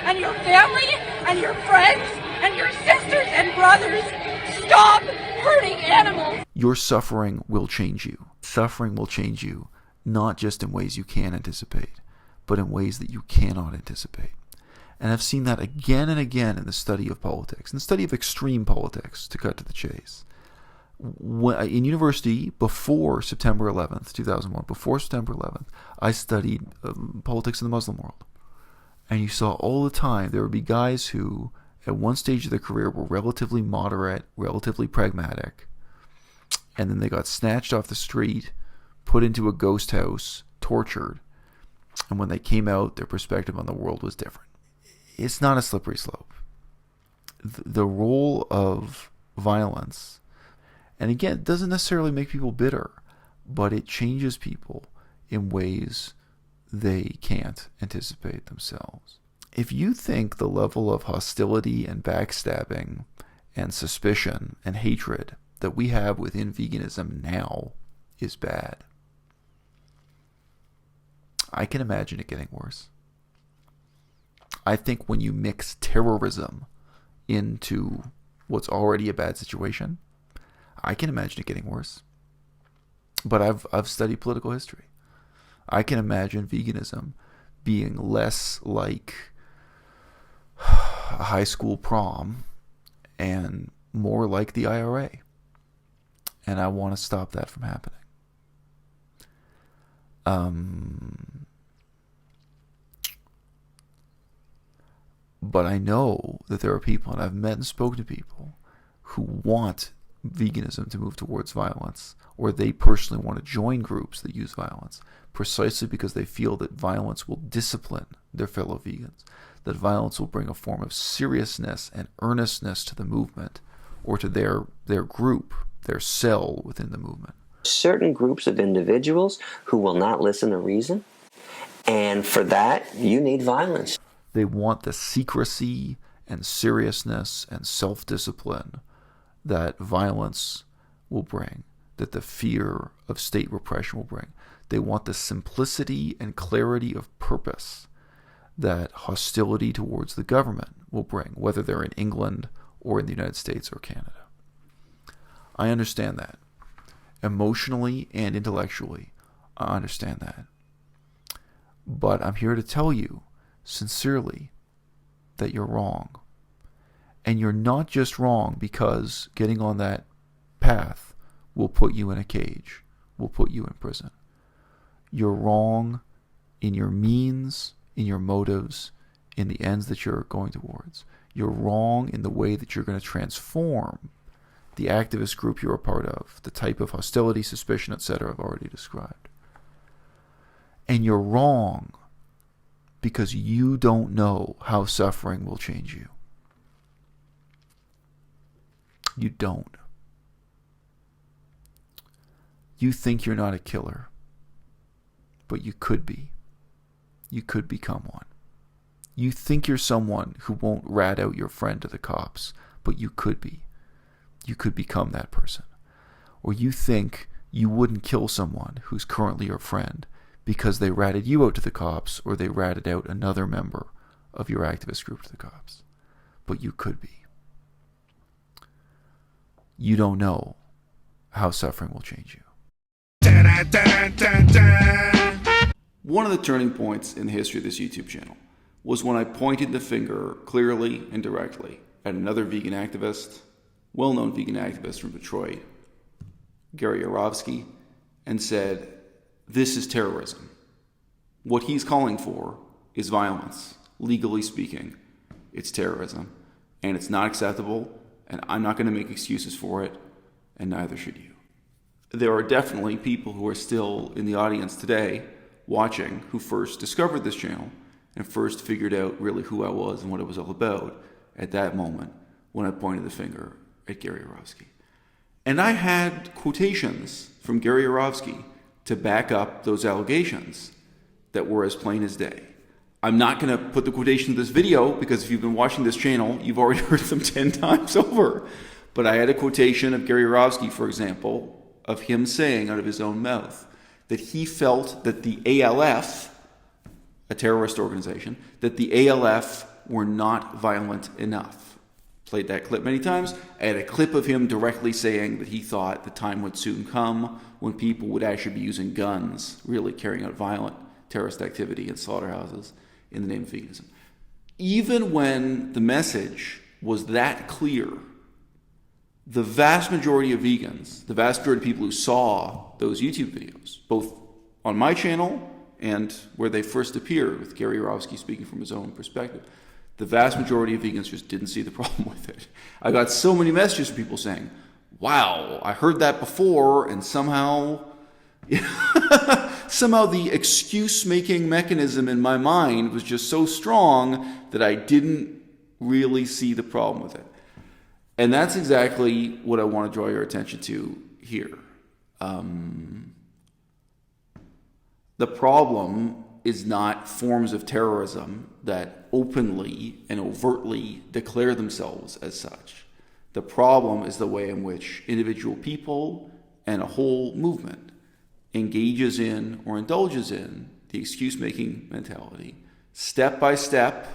and your family and your friends and your sisters and brothers. Stop hurting animals. Your suffering will change you. Suffering will change you, not just in ways you can anticipate, but in ways that you cannot anticipate. And I've seen that again and again in the study of politics, in the study of extreme politics, to cut to the chase. In university, before September 11th, 2001, before September 11th, I studied politics in the Muslim world. And you saw all the time there would be guys who, at one stage of their career, were relatively moderate, relatively pragmatic, and then they got snatched off the street, put into a ghost house, tortured, and when they came out, their perspective on the world was different. It's not a slippery slope. The role of violence, and again, it doesn't necessarily make people bitter, but it changes people in ways they can't anticipate themselves. If you think the level of hostility and backstabbing and suspicion and hatred that we have within veganism now is bad, I can imagine it getting worse. I think when you mix terrorism into what's already a bad situation, I can imagine it getting worse. But I've studied political history. I can imagine veganism being less like a high school prom and more like the IRA. And I want to stop that from happening. But I know that there are people, and I've met and spoken to people, who want veganism to move towards violence, or they personally want to join groups that use violence, precisely because they feel that violence will discipline their fellow vegans, that violence will bring a form of seriousness and earnestness to the movement, or to their group, their cell within the movement. Certain groups of individuals who will not listen to reason, and for that, you need violence. They want the secrecy and seriousness and self-discipline that violence will bring, that the fear of state repression will bring. They want the simplicity and clarity of purpose that hostility towards the government will bring, whether they're in England or in the United States or Canada. I understand that. Emotionally and intellectually, I understand that. But I'm here to tell you sincerely that you're wrong. And you're not just wrong because getting on that path will put you in a cage, will put you in prison. You're wrong in your means, in your motives, in the ends that you're going towards. You're wrong in the way that you're going to transform the activist group you're a part of, the type of hostility, suspicion, etc. I've already described. And you're wrong because you don't know how suffering will change you. You don't. You think you're not a killer, but you could be. You could become one. You think you're someone who won't rat out your friend to the cops, but you could be. You could become that person. Or you think you wouldn't kill someone who's currently your friend because they ratted you out to the cops, or they ratted out another member of your activist group to the cops. But you could be. You don't know how suffering will change you. One of the turning points in the history of this YouTube channel was when I pointed the finger clearly and directly at another vegan activist, well-known vegan activist from Detroit, Gary Yourofsky, and said, this is terrorism. What he's calling for is violence. Legally speaking, it's terrorism, and it's not acceptable, and I'm not going to make excuses for it, and neither should you. There are definitely people who are still in the audience today watching who first discovered this channel and first figured out really who I was and what it was all about at that moment when I pointed the finger at Gary Yourofsky. And I had quotations from Gary Yourofsky to back up those allegations that were as plain as day. I'm not going to put the quotation in this video because if you've been watching this channel, you've already heard them 10 times over. But I had a quotation of Gary Yourofsky, for example, of him saying out of his own mouth that he felt that the ALF, a terrorist organization, that the ALF were not violent enough. Played that clip many times. I had a clip of him directly saying that he thought the time would soon come when people would actually be using guns, really carrying out violent terrorist activity in slaughterhouses in the name of veganism. Even when the message was that clear, the vast majority of vegans, the vast majority of people who saw those YouTube videos, both on my channel and where they first appeared with Gary Yourofsky speaking from his own perspective, the vast majority of vegans just didn't see the problem with it. I got so many messages from people saying, wow, I heard that before, and somehow the excuse-making mechanism in my mind was just so strong that I didn't really see the problem with it. And that's exactly what I want to draw your attention to here. The problem is not forms of terrorism that openly and overtly declare themselves as such. The problem is the way in which individual people and a whole movement engages in or indulges in the excuse-making mentality. Step by step,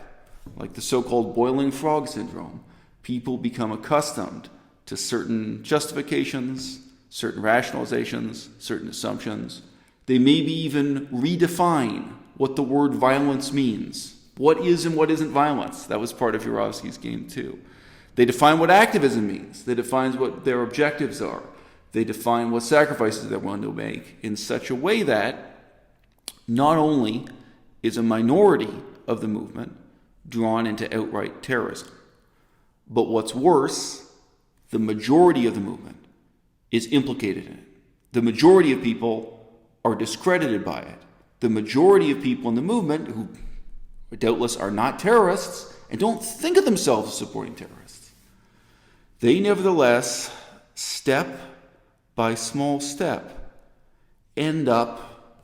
like the so-called boiling frog syndrome, people become accustomed to certain justifications, certain rationalizations, certain assumptions. They maybe even redefine what the word violence means. What is and what isn't violence? That was part of Yourofsky's game too. They define what activism means. They define what their objectives are. They define what sacrifices they're willing to make in such a way that not only is a minority of the movement drawn into outright terrorism, but what's worse, the majority of the movement is implicated in it. The majority of people are discredited by it. The majority of people in the movement, who doubtless are not terrorists and don't think of themselves as supporting terrorists, they nevertheless, step by small step, end up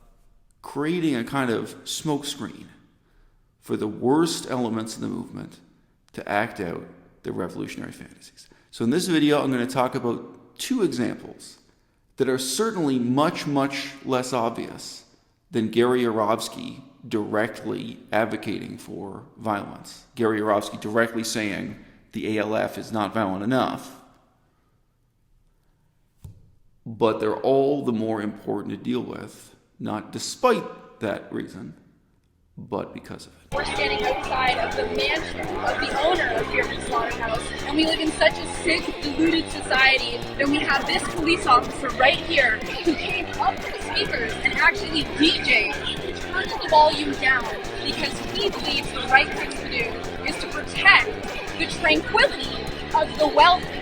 creating a kind of smokescreen for the worst elements of the movement to act out their revolutionary fantasies. So in this video, I'm going to talk about two examples that are certainly much, much less obvious than Gary Yourofsky directly advocating for violence. Gary Yourofsky directly saying the ALF is not violent enough. But they're all the more important to deal with, not despite that reason, but because of it. We're standing outside of the mansion of the owner of Fairview Slaughterhouse, and we live in such a sick, deluded society that we have this police officer right here who came up to the speakers and actually DJ'd to turn the volume down because he believes the right thing to do is to protect the tranquility of the wealthy.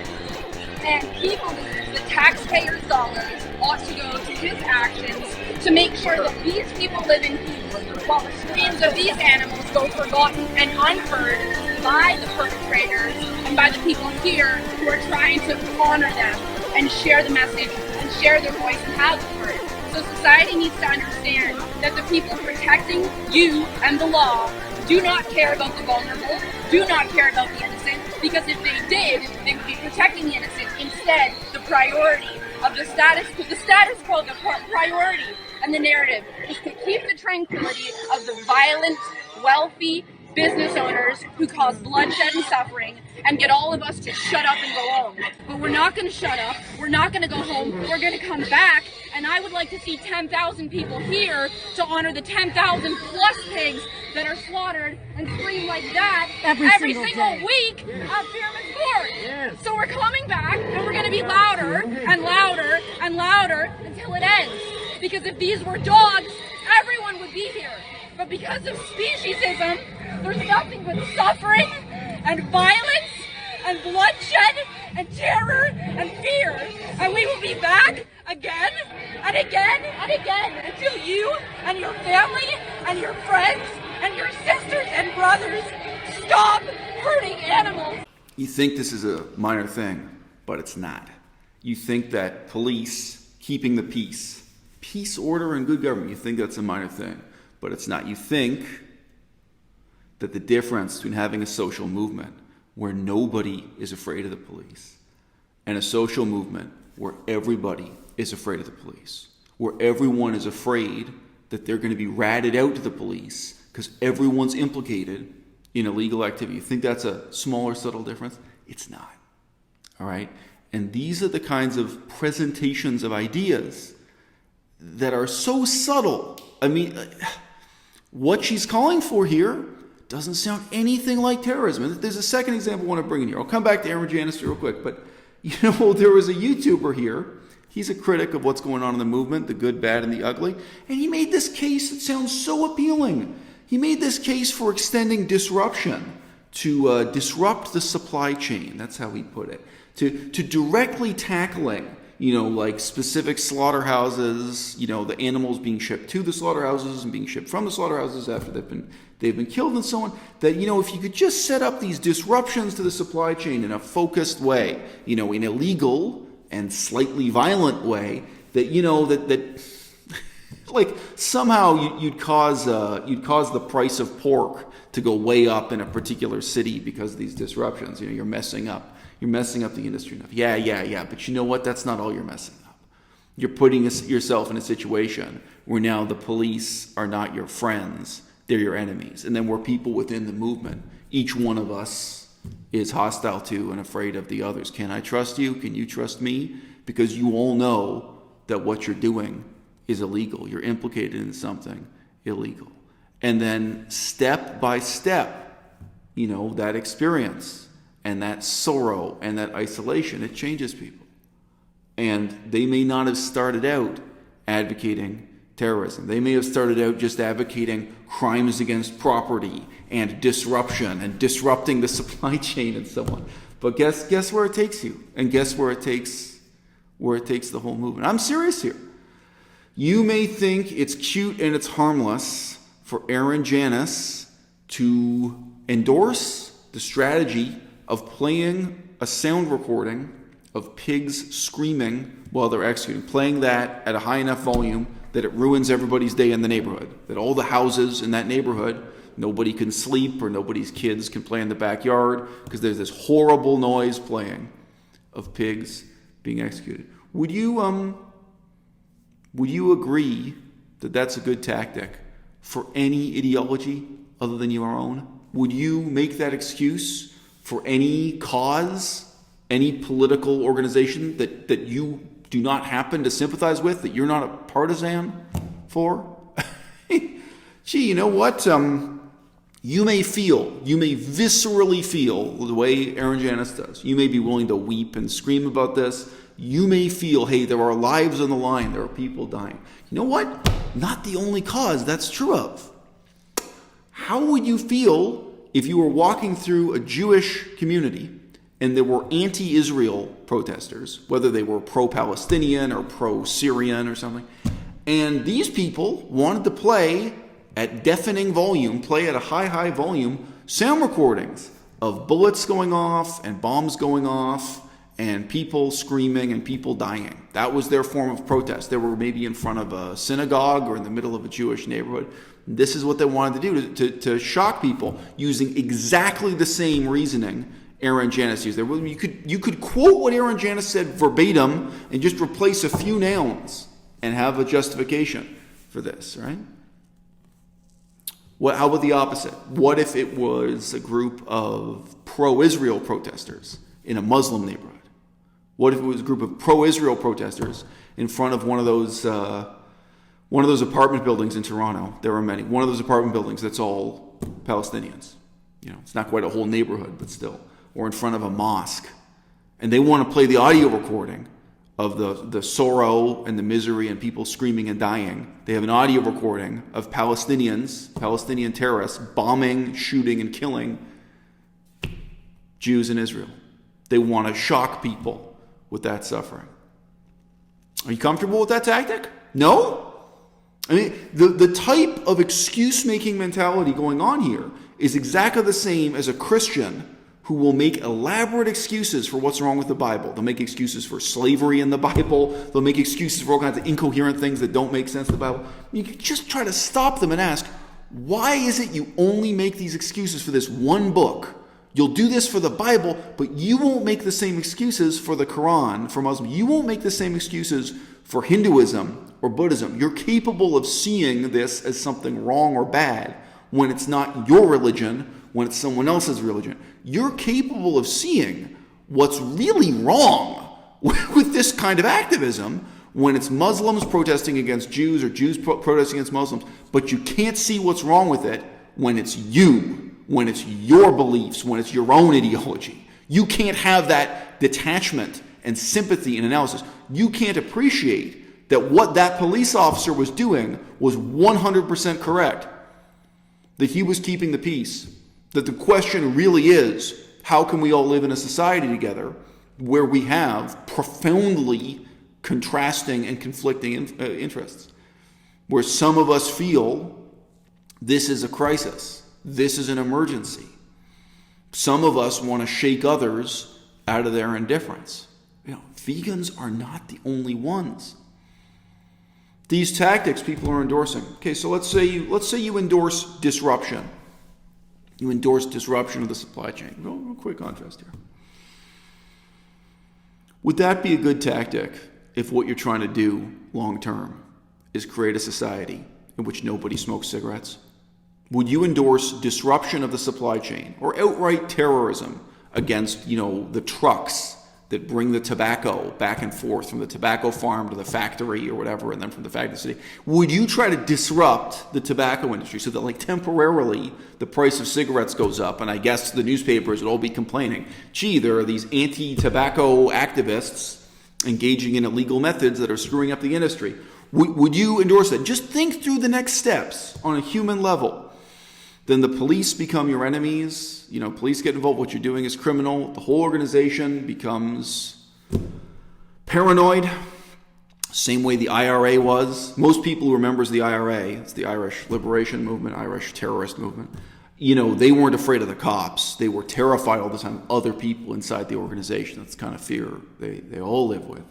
And he believes that taxpayers' dollars ought to go to his actions to make sure that these people live in peace, while the screams of these animals go forgotten and unheard by the perpetrators and by the people here who are trying to honor them and share the message and share their voice and have them heard. So society needs to understand that the people protecting you and the law do not care about the vulnerable, do not care about the innocent, because if they did, they would be protecting the innocent. Instead, the priority of the status quo, the priority and the narrative is to keep the tranquility of the violent, wealthy business owners who cause bloodshed and suffering and get all of us to shut up and go home. But we're not going to shut up. We're not going to go home. We're going to come back. And I would like to see 10,000 people here to honor the 10,000 plus pigs that are slaughtered and scream like that every single week at Fairman's Court. Yes. So we're coming back and we're going to be louder and louder and louder until it ends. Because if these were dogs, everyone would be here. But because of speciesism, there's nothing but suffering and violence and bloodshed and terror and fear. And we will be back again and again and again until you and your family and your friends and your sisters and brothers stop hurting animals. You think this is a minor thing, but it's not. You think that police keeping the peace, order, and good government, you think that's a minor thing, but it's not. You think that the difference between having a social movement where nobody is afraid of the police and a social movement where everybody is afraid of the police, where everyone is afraid that they're going to be ratted out to the police because everyone's implicated in illegal activity. You think that's a small or subtle difference? It's not. All right? And these are the kinds of presentations of ideas that are so subtle. I mean, what she's calling for here doesn't sound anything like terrorism. And there's a second example I want to bring in here. I'll come back to Aaron Janis real quick. But, there was a YouTuber here. He's a critic of what's going on in the movement, the good, bad, and the ugly. And he made this case that sounds so appealing. He made this case for extending disruption to disrupt the supply chain. That's how he put it. To directly tackling, like specific slaughterhouses, the animals being shipped to the slaughterhouses and being shipped from the slaughterhouses after they've been killed and so on. That, if you could just set up these disruptions to the supply chain in a focused way, in a legal and slightly violent way, that like somehow you'd cause the price of pork to go way up in a particular city because of these disruptions. You're messing up the industry enough. Yeah. But you know what? That's not all you're messing up. You're putting yourself in a situation where now the police are not your friends; they're your enemies. And then we're people within the movement. Each one of us is hostile to and afraid of the others. Can I trust you? Can you trust me? Because you all know that what you're doing is illegal. You're implicated in something illegal. And then step by step, that experience and that sorrow and that isolation, it changes people. And they may not have started out advocating terrorism. They may have started out just advocating crimes against property and disruption and disrupting the supply chain and so on. But guess where it takes you, and guess where it takes the whole movement. I'm serious here. You may think it's cute and it's harmless for Aaron Janis to endorse the strategy of playing a sound recording of pigs screaming while they're executing, playing that at a high enough volume that it ruins everybody's day in the neighborhood, that all the houses in that neighborhood, nobody can sleep or nobody's kids can play in the backyard because there's this horrible noise playing of pigs being executed. Would you agree that that's a good tactic for any ideology other than your own? Would you make that excuse for any cause, any political organization that you do not happen to sympathize with, that you're not a partisan for? Gee, you know what? You may viscerally feel the way Aaron Janis does. You may be willing to weep and scream about this. You may feel, hey, there are lives on the line. There are people dying. You know what? Not the only cause that's true of. How would you feel if you were walking through a Jewish community and there were anti-Israel protesters, whether they were pro-Palestinian or pro-Syrian or something, and these people wanted to play at deafening volume, play at a high volume, sound recordings of bullets going off and bombs going off and people screaming and people dying. That was their form of protest. They were maybe in front of a synagogue or in the middle of a Jewish neighborhood. This is what they wanted to do, to shock people, using exactly the same reasoning Aaron Janis used there. You could quote what Aaron Janis said verbatim and just replace a few nouns and have a justification for this, right? How about the opposite? What if it was a group of pro-Israel protesters in a Muslim neighborhood? What if it was a group of pro-Israel protesters in front of one of those apartment buildings in Toronto? There are many. One of those apartment buildings that's all Palestinians. It's not quite a whole neighborhood, but still. Or in front of a mosque. And they want to play the audio recording of the sorrow and the misery and people screaming and dying. They have an audio recording of Palestinian terrorists bombing, shooting, and killing Jews in Israel. They want to shock people with that suffering. Are you comfortable with that tactic? No? I mean, the type of excuse-making mentality going on here is exactly the same as a Christian who will make elaborate excuses for what's wrong with the Bible. They'll make excuses for slavery in the Bible. They'll make excuses for all kinds of incoherent things that don't make sense in the Bible. You can just try to stop them and ask, why is it you only make these excuses for this one book? You'll do this for the Bible, but you won't make the same excuses for the Quran, for Muslims. You won't make the same excuses for Hinduism or Buddhism. You're capable of seeing this as something wrong or bad when it's not your religion, when it's someone else's religion. You're capable of seeing what's really wrong with this kind of activism when it's Muslims protesting against Jews or Jews protesting against Muslims, but you can't see what's wrong with it when it's you, when it's your beliefs, when it's your own ideology. You can't have that detachment and sympathy and analysis. You can't appreciate that what that police officer was doing was 100% correct, that he was keeping the peace, that the question really is, how can we all live in a society together where we have profoundly contrasting and conflicting interests, where some of us feel this is a crisis, this is an emergency. Some of us want to shake others out of their indifference. Vegans are not the only ones. These tactics people are endorsing. Okay, so let's say you endorse disruption. You endorse disruption of the supply chain. Real quick contrast here. Would that be a good tactic if what you're trying to do long term is create a society in which nobody smokes cigarettes? Would you endorse disruption of the supply chain or outright terrorism against, the trucks that bring the tobacco back and forth from the tobacco farm to the factory or whatever, and then from the factory to the city? Would you try to disrupt the tobacco industry so that, temporarily the price of cigarettes goes up, and I guess the newspapers would all be complaining, gee, there are these anti-tobacco activists engaging in illegal methods that are screwing up the industry? Would you endorse that? Just think through the next steps on a human level. Then the police become your enemies. Police get involved. What you're doing is criminal. The whole organization becomes paranoid. Same way the IRA was. Most people who remembers the IRA, it's the Irish Liberation Movement, Irish terrorist movement. They weren't afraid of the cops. They were terrified all the time of other people inside the organization. That's the kind of fear they all live with.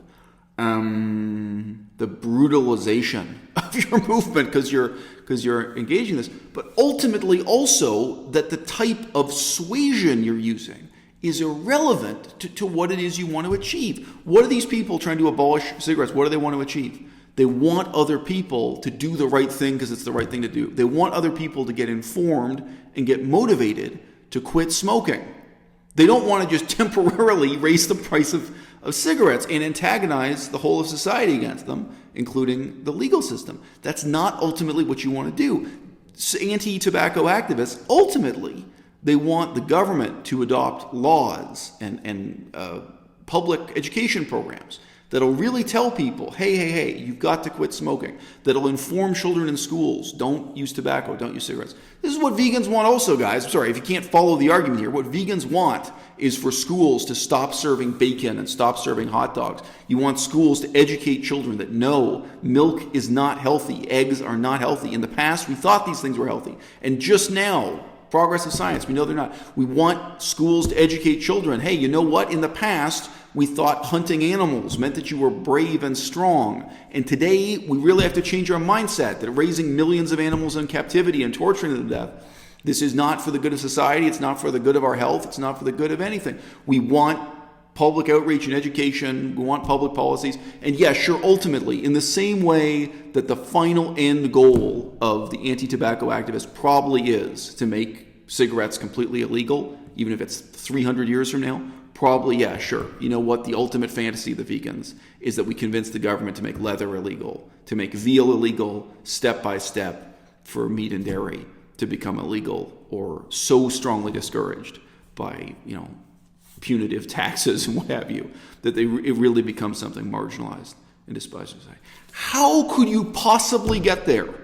The brutalization of your movement because you're engaging this, but ultimately also that the type of suasion you're using is irrelevant to what it is you want to achieve. What are these people trying to abolish cigarettes? What do they want to achieve? They want other people to do the right thing because it's the right thing to do. They want other people to get informed and get motivated to quit smoking. They don't want to just temporarily raise the price of cigarettes and antagonize the whole of society against them, including the legal system. That's not ultimately what you want to do. Anti-tobacco activists, ultimately, they want the government to adopt laws and public education programs that'll really tell people, hey, you've got to quit smoking. That'll inform children in schools, don't use tobacco, don't use cigarettes. This is what vegans want also, guys. I'm sorry, if you can't follow the argument here, what vegans want is for schools to stop serving bacon and stop serving hot dogs. You want schools to educate children that no, milk is not healthy, eggs are not healthy. In the past, we thought these things were healthy. And just now, progress of science, we know they're not. We want schools to educate children. Hey, you know what? In the past, we thought hunting animals meant that you were brave and strong. And today, we really have to change our mindset that raising millions of animals in captivity and torturing them to death, this is not for the good of society. It's not for the good of our health. It's not for the good of anything. We want public outreach and education. We want public policies. And yes, sure, ultimately, in the same way that the final end goal of the anti-tobacco activists probably is to make cigarettes completely illegal, even if it's 300 years from now, probably, yeah, sure. You know what? The ultimate fantasy of the vegans is that we convince the government to make leather illegal, to make veal illegal, step by step, for meat and dairy to become illegal, or so strongly discouraged by, punitive taxes and what have you, that it really becomes something marginalized and despised society. How could you possibly get there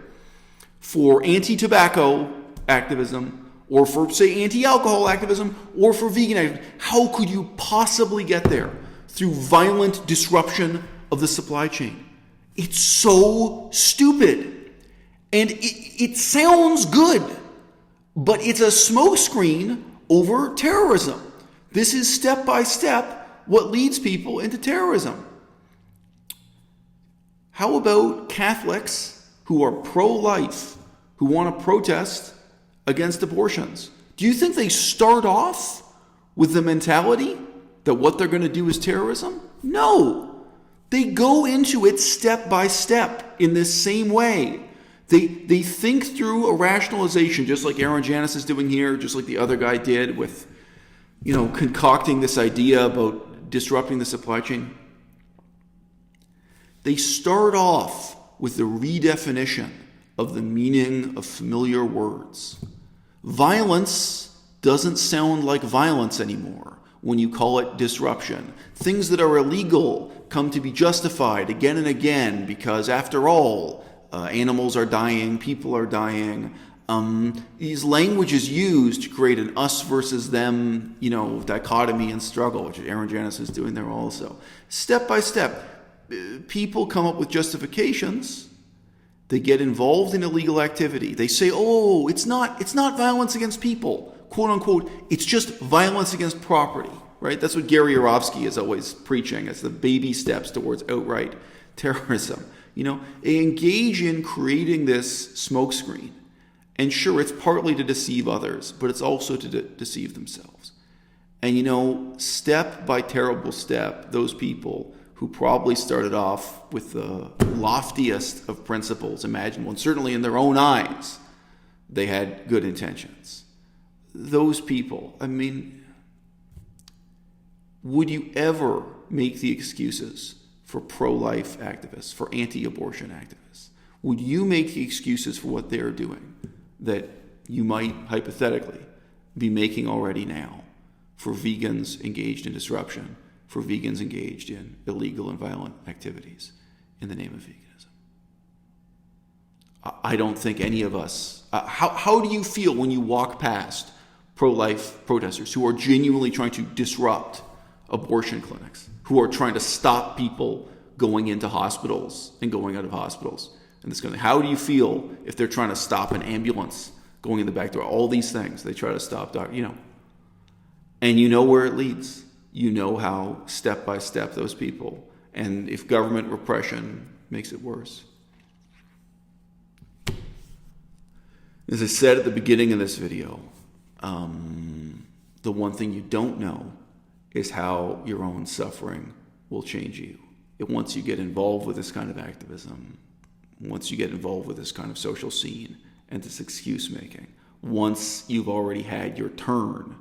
for anti-tobacco activism, or for, say, anti-alcohol activism, or for vegan activism? How could you possibly get there through violent disruption of the supply chain? It's so stupid. And it sounds good, but it's a smokescreen over terrorism. This is step by step what leads people into terrorism. How about Catholics who are pro-life, who want to protest against abortions? Do you think they start off with the mentality that what they're going to do is terrorism? No. They go into it step by step in this same way They think through a rationalization, just like Aaron Janis is doing here, just like the other guy did with, concocting this idea about disrupting the supply chain. They start off with the redefinition of the meaning of familiar words. Violence doesn't sound like violence anymore when you call it disruption. Things that are illegal come to be justified again and again because, after all, animals are dying, people are dying. These languages used to create an us versus them, dichotomy and struggle, which Aaron Janis is doing there also. Step by step, people come up with justifications. They get involved in illegal activity. They say, "Oh, it's not violence against people, quote unquote. It's just violence against property." Right? That's what Gary Yourofsky is always preaching as the baby steps towards outright terrorism. They engage in creating this smokescreen. And sure, it's partly to deceive others, but it's also to deceive themselves. And step by terrible step, those people who probably started off with the loftiest of principles imaginable, and certainly in their own eyes, they had good intentions. Those people, would you ever make the excuses for pro-life activists, for anti-abortion activists? Would you make the excuses for what they're doing that you might hypothetically be making already now for vegans engaged in disruption, for vegans engaged in illegal and violent activities in the name of veganism? I don't think any of us... How do you feel when you walk past pro-life protesters who are genuinely trying to disrupt abortion clinics, who are trying to stop people going into hospitals and going out of hospitals? And this kind of, how do you feel if they're trying to stop an ambulance going in the back door? All these things they try to stop, and you know where it leads. You know how step by step those people, and if government repression makes it worse. As I said at the beginning of this video, the one thing you don't know is how your own suffering will change you. Once you get involved with this kind of activism, once you get involved with this kind of social scene and this excuse making, once you've already had your turn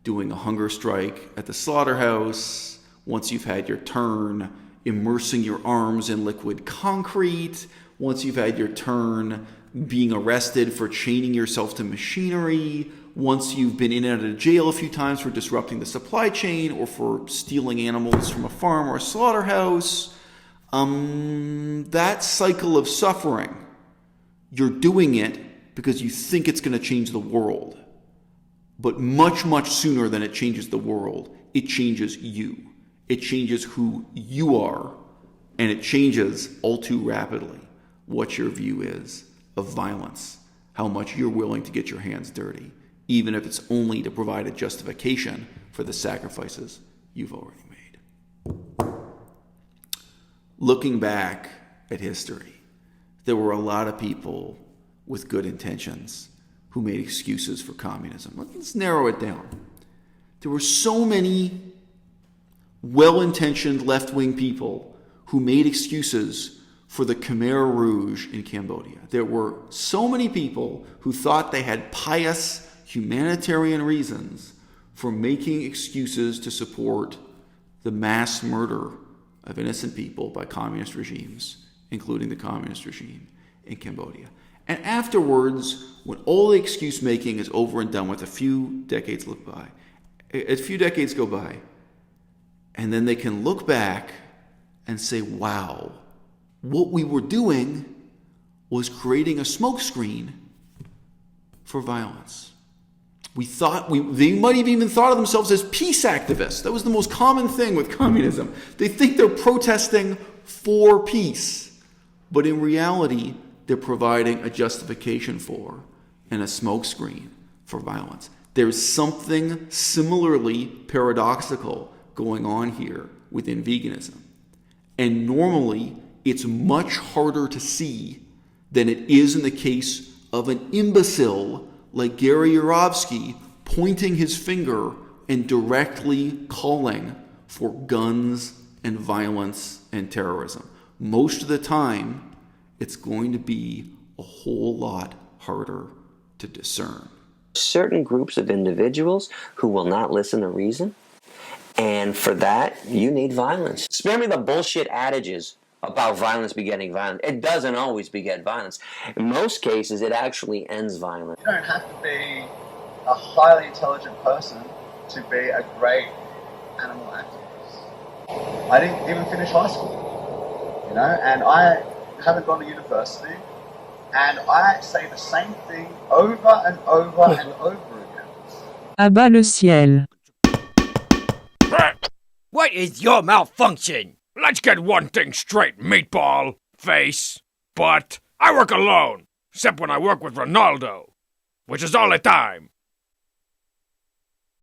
doing a hunger strike at the slaughterhouse, once you've had your turn immersing your arms in liquid concrete, once you've had your turn being arrested for chaining yourself to machinery, once you've been in and out of jail a few times for disrupting the supply chain or for stealing animals from a farm or a slaughterhouse, that cycle of suffering, you're doing it because you think it's going to change the world. But much, much sooner than it changes the world, it changes you. It changes who you are, and it changes all too rapidly what your view is of violence, how much you're willing to get your hands dirty, even if it's only to provide a justification for the sacrifices you've already made. Looking back at history, there were a lot of people with good intentions who made excuses for communism. Let's narrow it down. There were so many well-intentioned left-wing people who made excuses for the Khmer Rouge in Cambodia. There were so many people who thought they had pious humanitarian reasons for making excuses to support the mass murder of innocent people by communist regimes, including the communist regime in Cambodia. And afterwards, when all the excuse making is over and done with, a few decades go by, and then they can look back and say, wow, what we were doing was creating a smokescreen for violence. They might have even thought of themselves as peace activists. That was the most common thing with communism. They think they're protesting for peace, but in reality, they're providing a justification for and a smokescreen for violence. There's something similarly paradoxical going on here within veganism. And normally, it's much harder to see than it is in the case of an imbecile like Gary Yourofsky pointing his finger and directly calling for guns and violence and terrorism. Most of the time, it's going to be a whole lot harder to discern. Certain groups of individuals who will not listen to reason, and for that, you need violence. Spare me the bullshit adages about violence begetting violence. It doesn't always beget violence. In most cases, it actually ends violence. You don't have to be a highly intelligent person to be a great animal activist. I didn't even finish high school, and I haven't gone to university, and I say the same thing over and over and over again. À bas le ciel. What is your malfunction? Let's get one thing straight, meatball, face, butt. I work alone, except when I work with Ronaldo, which is all the time.